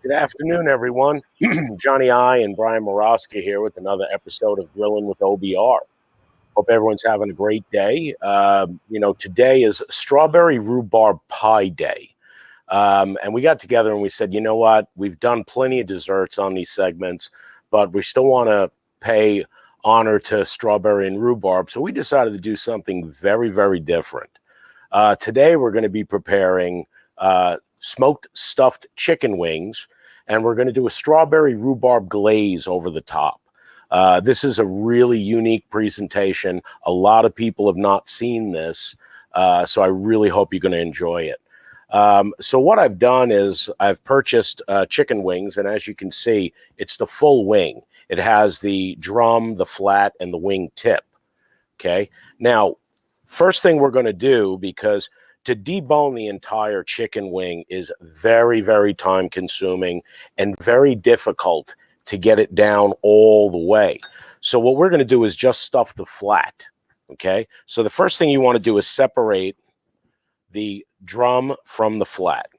Good afternoon, everyone. Johnny I and Brian Morosky here with another episode of Grilling with OBR. Hope everyone's having a great day. Today is Strawberry Rhubarb Pie Day. And we got together and we said, you know what? We've done plenty of desserts on these segments, but we still want to pay honor to strawberry and rhubarb. So we decided to do something very, very different. Today, we're going to be preparing smoked stuffed chicken wings, and we're going to do a strawberry rhubarb glaze over the top. This is a really unique presentation. A lot of people have not seen this, so I really hope you're going to enjoy it. So what I've done is I've purchased chicken wings, and as you can see, it's the full wing. It has the drum, the flat, and the wing tip. Okay. Now, first thing we're going to do, because to debone the entire chicken wing is very, very time consuming and very difficult to get it down all the way. So what we're going to do is just stuff the flat. Okay. So the first thing you want to do is separate the drum from the flat.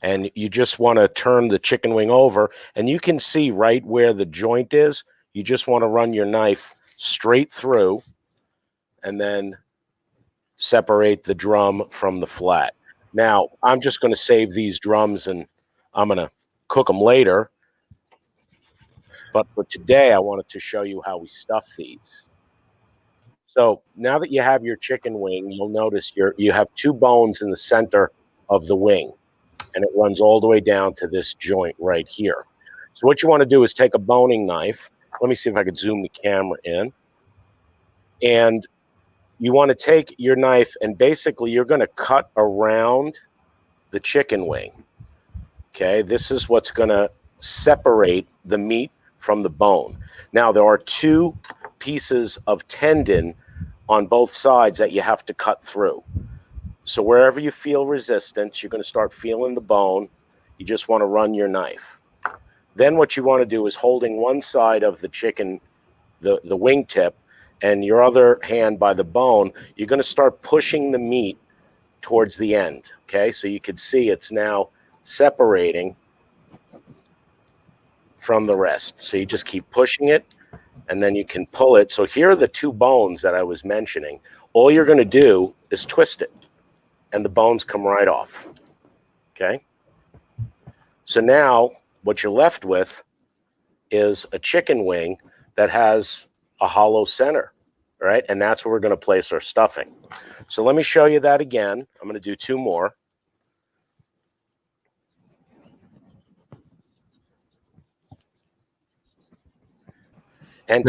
And you just want to turn the chicken wing over, and you can see right where the joint is. You just want to run your knife straight through and then separate the drum from the flat. Now, I'm just going to save these drums and I'm going to cook them later. But for today, I wanted to show you how we stuff these. So now that you have your chicken wing, you'll notice you have two bones in the center of the wing, and it runs all the way down to this joint right here. So what you want to do is take a boning knife. Let me see if I could zoom the camera in. And you want to take your knife and basically you're going to cut around the chicken wing. Okay, this is what's going to separate the meat from the bone. Now, there are two pieces of tendon on both sides that you have to cut through. So wherever you feel resistance, you're going to start feeling the bone. You just want to run your knife. Then what you want to do is holding one side of the chicken, the wing tip, and your other hand by the bone, you're going to start pushing the meat towards the end. Okay, so you can see it's now separating from the rest. So you just keep pushing it, and then you can pull it. So here are the two bones that I was mentioning. All you're going to do is twist it, and the bones come right off. Okay, so now what you're left with is a chicken wing that has a hollow center, right? And that's where we're going to place our stuffing. So let me show you that again. I'm going to do two more. And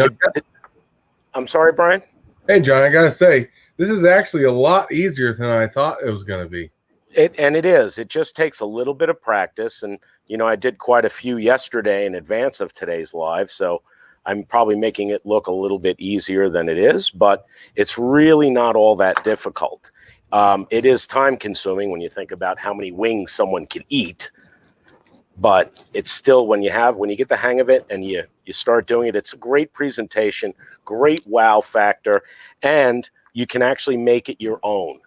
I'm sorry, Brian? Hey, John, I got to say, this is actually a lot easier than I thought it was going to be. And it is. It just takes a little bit of practice. And, you know, I did quite a few yesterday in advance of today's live. So I'm probably making it look a little bit easier than it is, but it's really not all that difficult. It is time consuming when you think about how many wings someone can eat, but it's still, when you get the hang of it and you start doing it, it's a great presentation, great wow factor, and you can actually make it your own.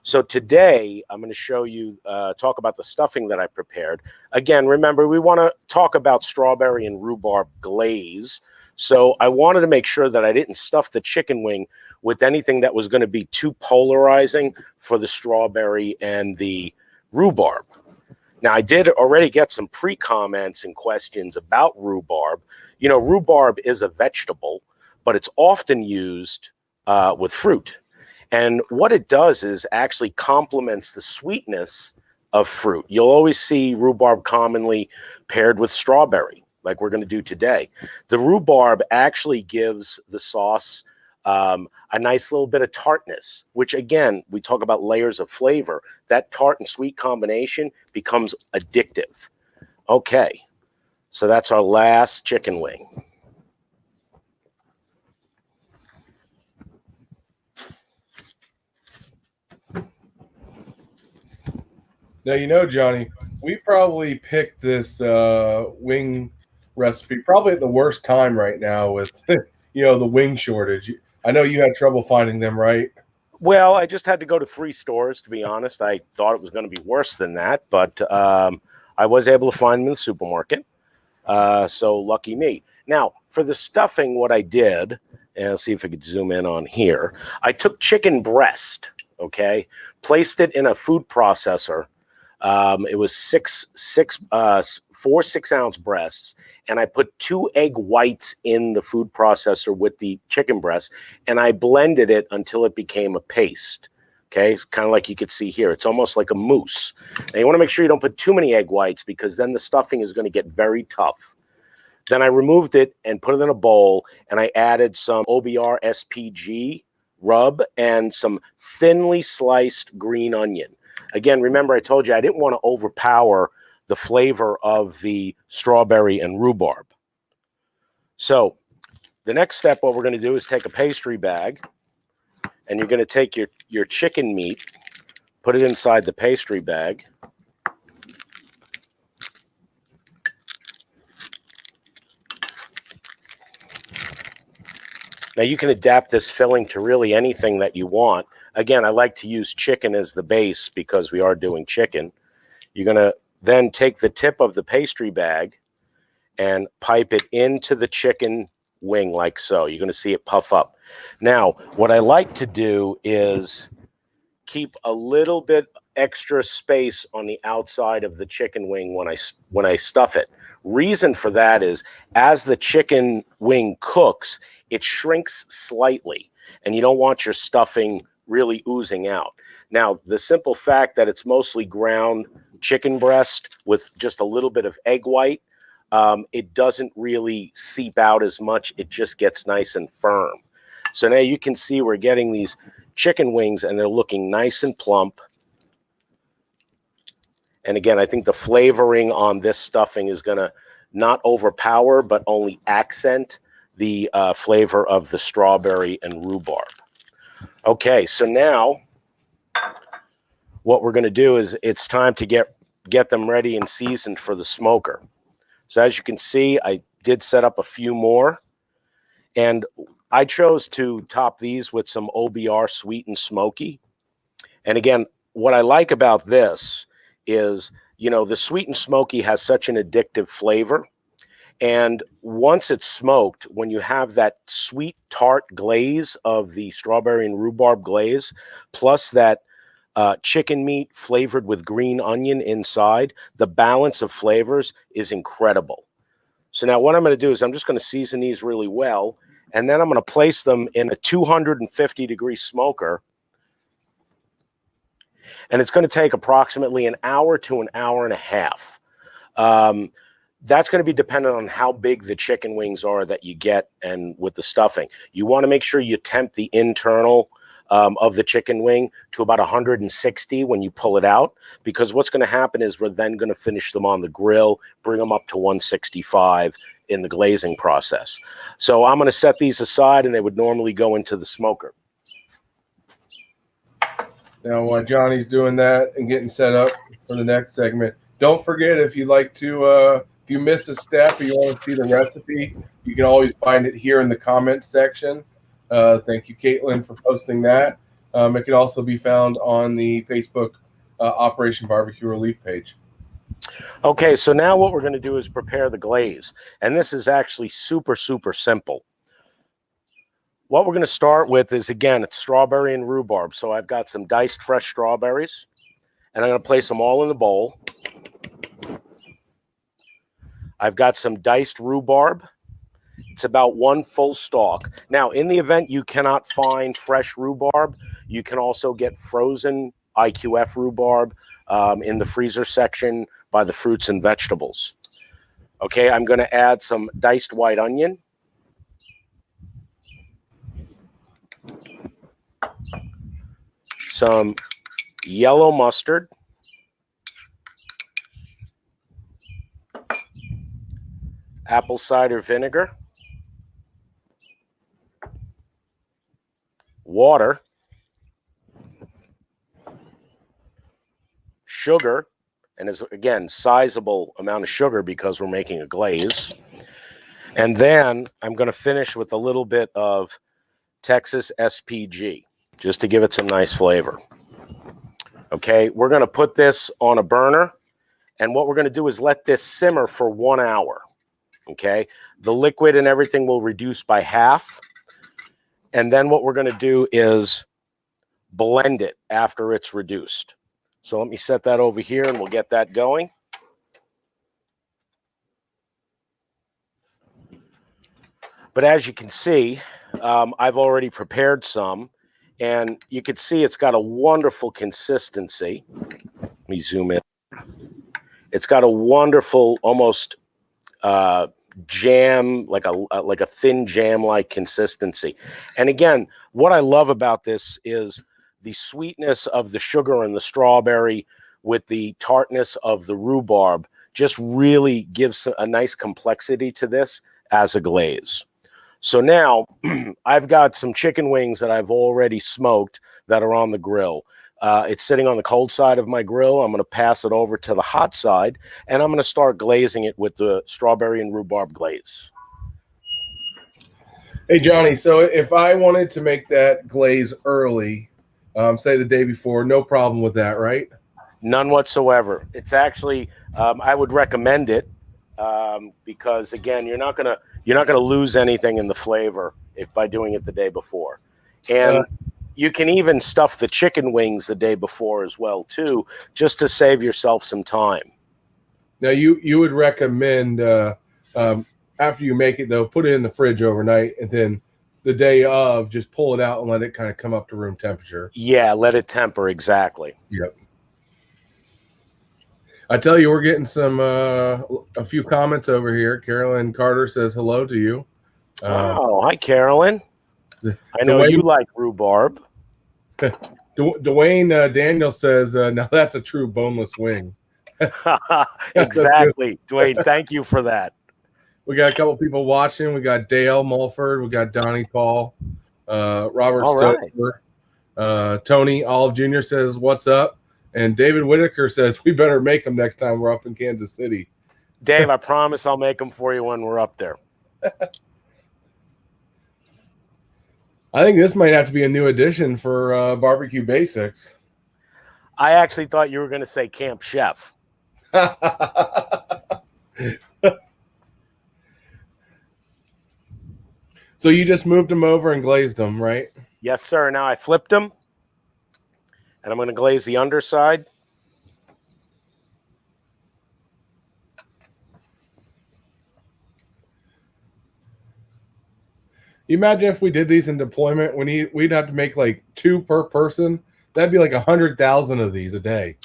So today I'm going to show you, talk about the stuffing that I prepared. Again, remember, we want to talk about strawberry and rhubarb glaze. So I wanted to make sure that I didn't stuff the chicken wing with anything that was going to be too polarizing for the strawberry and the rhubarb. Now, I did already get some pre-comments and questions about rhubarb. You know, rhubarb is a vegetable, but it's often used with fruit. And what it does is actually complements the sweetness of fruit. You'll always see rhubarb commonly paired with strawberry, like we're going to do today. The rhubarb actually gives the sauce a nice little bit of tartness, which, again, we talk about layers of flavor. That tart and sweet combination becomes addictive. Okay, so that's our last chicken wing. Now, you know, Johnny, we probably picked this wing recipe probably at the worst time right now with, you know, the wing shortage. I know you had trouble finding them, right? Well, I just had to go to 3 stores, to be honest. I thought it was going to be worse than that, but I was able to find them in the supermarket. So lucky me. Now, for the stuffing, what I did, and let's see if I could zoom in on here. I took chicken breast, okay, placed it in a food processor. It was four 6-ounce breasts, and I put 2 egg whites in the food processor with the chicken breast, and I blended it until it became a paste. Okay, it's kind of like you could see here. It's almost like a mousse. Now, you want to make sure you don't put too many egg whites because then the stuffing is going to get very tough. Then I removed it and put it in a bowl, and I added some OBR SPG rub and some thinly sliced green onion. Again, remember I told you I didn't want to overpower the flavor of the strawberry and rhubarb. So the next step, what we're going to do is take a pastry bag, and you're going to take your chicken meat, put it inside the pastry bag. Now you can adapt this filling to really anything that you want. Again, I like to use chicken as the base because we are doing chicken. You're going to then take the tip of the pastry bag and pipe it into the chicken wing like so. You're going to see it puff up. Now, what I like to do is keep a little bit extra space on the outside of the chicken wing when I stuff it. Reason for that is as the chicken wing cooks, it shrinks slightly, and you don't want your stuffing really oozing out. Now, the simple fact that it's mostly ground chicken breast with just a little bit of egg white, it doesn't really seep out as much. It just gets nice and firm. So now you can see we're getting these chicken wings, and they're looking nice and plump. And again, I think the flavoring on this stuffing is going to not overpower, but only accent the flavor of the strawberry and rhubarb. Okay, so now what we're going to do is it's time to get them ready and seasoned for the smoker. So as you can see, I did set up a few more, and I chose to top these with some OBR sweet and smoky. And again, what I like about this is, you know, the sweet and smoky has such an addictive flavor. And once it's smoked, when you have that sweet tart glaze of the strawberry and rhubarb glaze, plus that chicken meat flavored with green onion inside, the balance of flavors is incredible. So now what I'm going to do is I'm just going to season these really well, and then I'm going to place them in a 250-degree smoker. And it's going to take approximately an hour to an hour and a half. That's going to be dependent on how big the chicken wings are that you get and with the stuffing. You want to make sure you temp the internal of the chicken wing to about 160 when you pull it out, because what's going to happen is we're then going to finish them on the grill, bring them up to 165 in the glazing process. So I'm going to set these aside, and they would normally go into the smoker. Now, while Johnny's doing that and getting set up for the next segment, don't forget, if you'd like to, if you miss a step or you want to see the recipe, you can always find it here in the comments section. Thank you, Caitlin, for posting that. It can also be found on the Facebook Operation BBQ Relief page. Okay, so now what we're going to do is prepare the glaze. And this is actually super, super simple. What we're going to start with is, again, it's strawberry and rhubarb. So I've got some diced fresh strawberries, and I'm going to place them all in the bowl. I've got some diced rhubarb. It's about 1 full stalk. Now, in the event you cannot find fresh rhubarb, you can also get frozen IQF rhubarb in the freezer section by the fruits and vegetables. Okay, I'm going to add some diced white onion. Some yellow mustard. Apple cider vinegar. Water. Sugar. And is again, sizable amount of sugar because we're making a glaze. And then I'm going to finish with a little bit of Texas SPG, just to give it some nice flavor. Okay, we're going to put this on a burner, And what we're going to do is let this simmer for 1 hour. Okay. The liquid and everything will reduce by half. And then what we're going to do is blend it after it's reduced. So let me set that over here and we'll get that going. But as you can see, I've already prepared some, and you can see it's got a wonderful consistency. Let me zoom in. It's got a wonderful, almost jam, like a thin jam-like consistency. And again, what I love about this is the sweetness of the sugar and the strawberry with the tartness of the rhubarb just really gives a nice complexity to this as a glaze. So now I've got some chicken wings that I've already smoked that are on the grill. It's sitting on the cold side of my grill. I'm going to pass it over to the hot side, and I'm going to start glazing it with the strawberry and rhubarb glaze. Hey, Johnny, so if I wanted to make that glaze early, say the day before, no problem with that, right? None whatsoever. It's actually, I would recommend it because, again, you're not gonna lose anything in the flavor by doing it the day before. And you can even stuff the chicken wings the day before as well, too, just to save yourself some time. Now, you would recommend after you make it, though, put it in the fridge overnight, and then the day of, just pull it out and let it kind of come up to room temperature. Yeah, let it temper, exactly. Yep. I tell you, we're getting some a few comments over here. Carolyn Carter says hello to you. Oh, hi, Carolyn. I know Dwayne, you like rhubarb. Dwayne Daniel says, now that's a true boneless wing. Exactly. Dwayne, thank you for that. We got a couple people watching. We got Dale Mulford. We got Donnie Paul. Robert Stoker. Right. Tony Olive Jr. says, what's up? And David Whitaker says, we better make them next time we're up in Kansas City. Dave, I promise I'll make them for you when we're up there. I think this might have to be a new addition for Barbecue Basics. I actually thought you were going to say Camp Chef. So you just moved them over and glazed them, right? Yes, sir. Now I flipped them, and I'm going to glaze the underside. You imagine if we did these in deployment, we'd have to make like 2 per person. That'd be like 100,000 of these a day.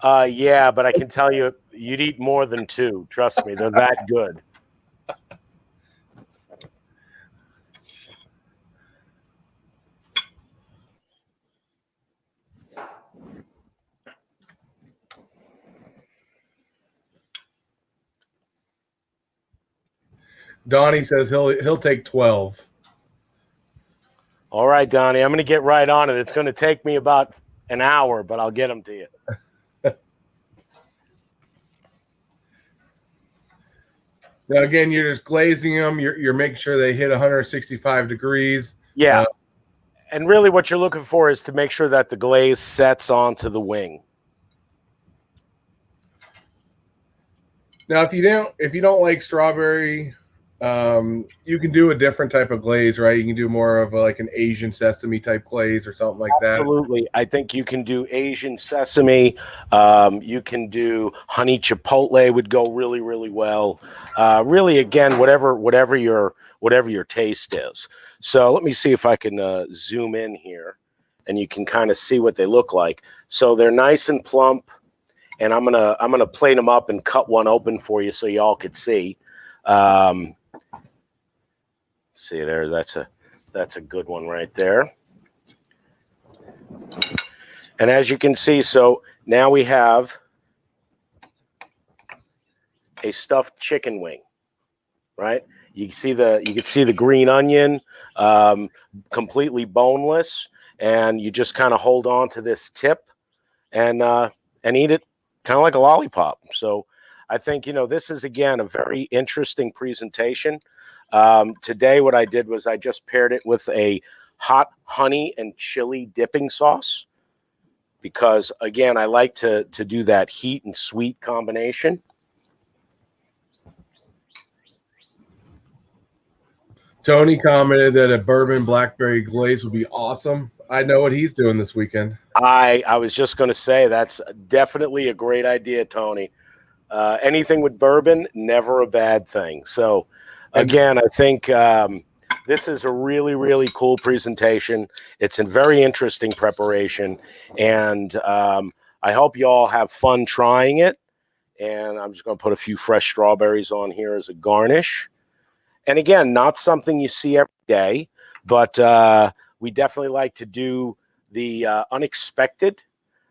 Yeah, but I can tell you, you'd eat more than 2. Trust me, they're that good. Donnie says he'll take 12. All right, Donnie, I'm going to get right on it. It's going to take me about an hour, but I'll get them to you. Now, again, you're just glazing them. You're making sure they hit 165 degrees. Yeah. And really what you're looking for is to make sure that the glaze sets onto the wing. Now, if you don't like strawberry, you can do a different type of glaze, right? You can do more of like an Asian sesame type glaze or something like that. Absolutely. I think you can do Asian sesame. You can do honey chipotle would go really, really well. Really, again, whatever your taste is. So let me see if I can zoom in here, and you can kind of see what they look like. So they're nice and plump, and I'm gonna plate them up and cut one open for you so y'all could see. See there, that's a good one right there. And as you can see, so now we have a stuffed chicken wing, right? You can see the green onion, completely boneless, and you just kind of hold on to this tip and eat it kind of like a lollipop. So I think, this is, again, a very interesting presentation. Today, what I did was I just paired it with a hot honey and chili dipping sauce. because, again, I like to do that heat and sweet combination. Tony commented that a bourbon blackberry glaze would be awesome. I know what he's doing this weekend. I was just going to say that's definitely a great idea, Tony. Anything with bourbon, never a bad thing. So, again, I think this is a really, really cool presentation. It's a very interesting preparation, and I hope you all have fun trying it. And I'm just going to put a few fresh strawberries on here as a garnish. And again, not something you see every day, but we definitely like to do the unexpected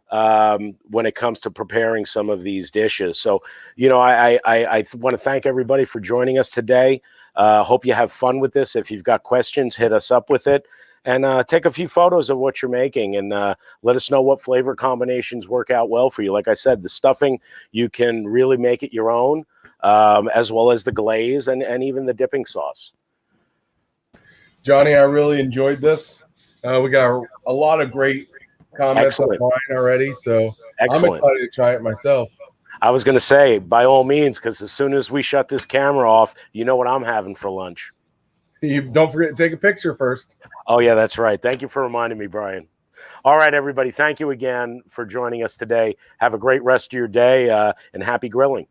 when it comes to preparing some of these dishes. So, you know, I want to thank everybody for joining us today. Hope you have fun with this. If you've got questions, hit us up with it. And take a few photos of what you're making, and let us know what flavor combinations work out well for you. Like I said, the stuffing, you can really make it your own. As well as the glaze and even the dipping sauce. Johnny, I really enjoyed this. We got a lot of great comments on mine already, so Excellent. I'm excited to try it myself. I was going to say, by all means, because as soon as we shut this camera off, you know what I'm having for lunch. You don't forget to take a picture first. Oh, yeah, that's right. Thank you for reminding me, Brian. All right, everybody. Thank you again for joining us today. Have a great rest of your day and happy grilling.